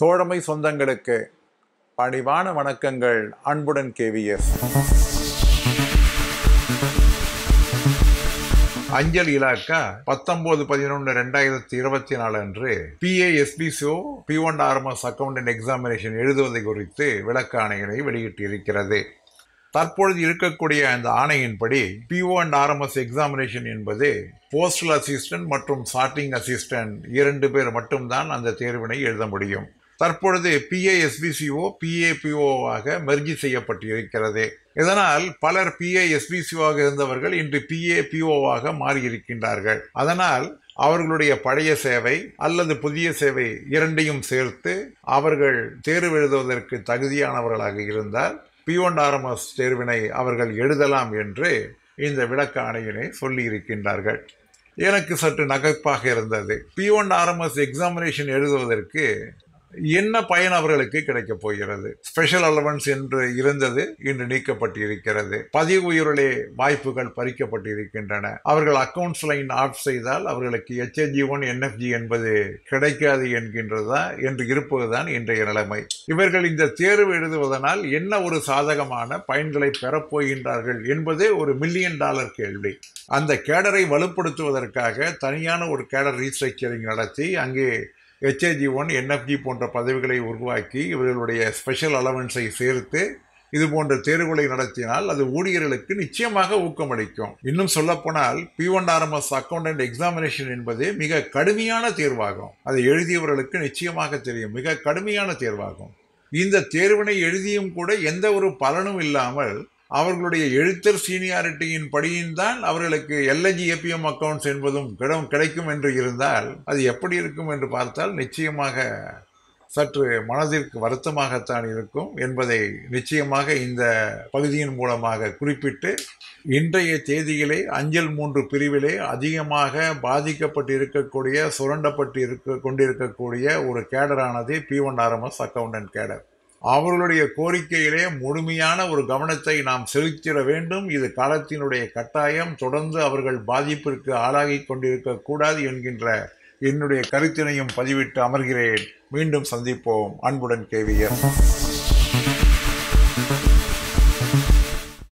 தோழமை சொந்தங்களுக்கு பணிவான வணக்கங்கள். அன்புடன் கேவிஎஸ். அஞ்சல் இலாக்கா 19/11/2024 அன்று PASBCO P1 RMS accountant examination எழுதுவதை குறித்து விளக்க ஆணையினை வெளியிட்டிருக்கிறது. தற்பொழுது இருக்கக்கூடிய அந்த ஆணையின்படி P1 RMS எக்ஸாமினேஷன் என்பது போஸ்டல் அசிஸ்டன்ட் மற்றும் சார்ட்டிங் அசிஸ்டன்ட் 2 பேர் மட்டும்தான் அந்த தேர்வினை எழுத முடியும். தற்பொழுது PASBCO PAPO ஆக மெர்ஜி செய்யப்பட்டிருக்கிறது. இதனால் பலர் PASBCO ஆக இருந்தவர்கள் இன்று PAPO ஆக மாறியிருக்கின்றார்கள். அதனால் அவர்களுடைய பழைய சேவை அல்லது புதிய சேவை இரண்டையும் சேர்த்து அவர்கள் தேர்வு எழுதுவதற்கு தகுதியானவர்களாக இருந்தால் P1 RMS தேர்வினை அவர்கள் எழுதலாம் என்று இந்த விளக்க ஆணையினை சொல்லி இருக்கின்றார்கள். எனக்கு சற்று நகைப்பாக இருந்தது. P1 RMS எக்ஸாமினேஷன் எழுதுவதற்கு என்ன பயன் அவர்களுக்கு கிடைக்கப் போகிறது? ஸ்பெஷல் அலவன்ஸ் என்று இருந்தது இன்று நீக்கப்பட்டிருக்கிறது. பதிவு உயர்வுலே வாய்ப்புகள் பறிக்கப்பட்டிருக்கின்றன. அவர்கள் அக்கவுண்ட்ஸ் லைன் ஆஃப் செய்தால் அவர்களுக்கு HSG1 NFG என்பது கிடைக்காது என்று இருப்பதுதான் இன்றைய நிலைமை. இவர்கள் இந்த தேர்வு எழுதுவதனால் என்ன ஒரு சாதகமான பயன்களை பெறப்போகின்றார்கள் என்பது ஒரு $1 மில்லியன் கேள்வி. அந்த கேடரை வலுப்படுத்துவதற்காக தனியான ஒரு கேடர் ரீஸ்ட்ரக்சரிங் நடத்தி அங்கே HSG1 NFG போன்ற பதவிகளை உருவாக்கி இவர்களுடைய ஸ்பெஷல் அலவன்ஸை சேர்த்து இது போன்ற தேர்வுகளை நடத்தினால் அது ஊழியர்களுக்கு நிச்சயமாக ஊக்கமளிக்கும். இன்னும் சொல்லப்போனால் P1 RMS அக்கவுண்டன்ட் எக்ஸாமினேஷன் என்பது மிக கடுமையான தேர்வாகும். அதை எழுதியவர்களுக்கு நிச்சயமாக தெரியும், மிக கடுமையான தேர்வாகும். இந்த தேர்வினை எழுதியும் கூட எந்த ஒரு பலனும் இல்லாமல் அவர்களுடைய எழுத்தர் சீனியாரிட்டியின் படியின் தான் அவர்களுக்கு LNG APM அக்கவுண்ட்ஸ் என்பதும் கிடைக்கும் என்று இருந்தால் அது எப்படி இருக்கும் என்று பார்த்தால் நிச்சயமாக சற்று மனதிற்கு வருத்தமாகத்தான் இருக்கும் என்பதை நிச்சயமாக இந்த பகுதியின் மூலமாக குறிப்பிட்டு, இன்றைய தேதியிலே அஞ்சல் 3 பிரிவிலே அதிகமாக பாதிக்கப்பட்டு சுரண்டப்பட்டு கொண்டிருக்கக்கூடிய ஒரு கேடரானது P1 RMS அக்கவுண்டன்ட் கேடர். அவர்களுடைய கோரிக்கையிலே முழுமையான ஒரு கவனத்தை நாம் செலுத்திட வேண்டும். இது காலத்தினுடைய கட்டாயம். தொடர்ந்து அவர்கள் பாதிப்பிற்கு ஆளாகி கொண்டிருக்க கூடாது என்கின்ற என்னுடைய கருத்தினையும் பதிவிட்டு அமர்கிறேன். மீண்டும் சந்திப்போம். அன்புடன் கேவிஎஸ்.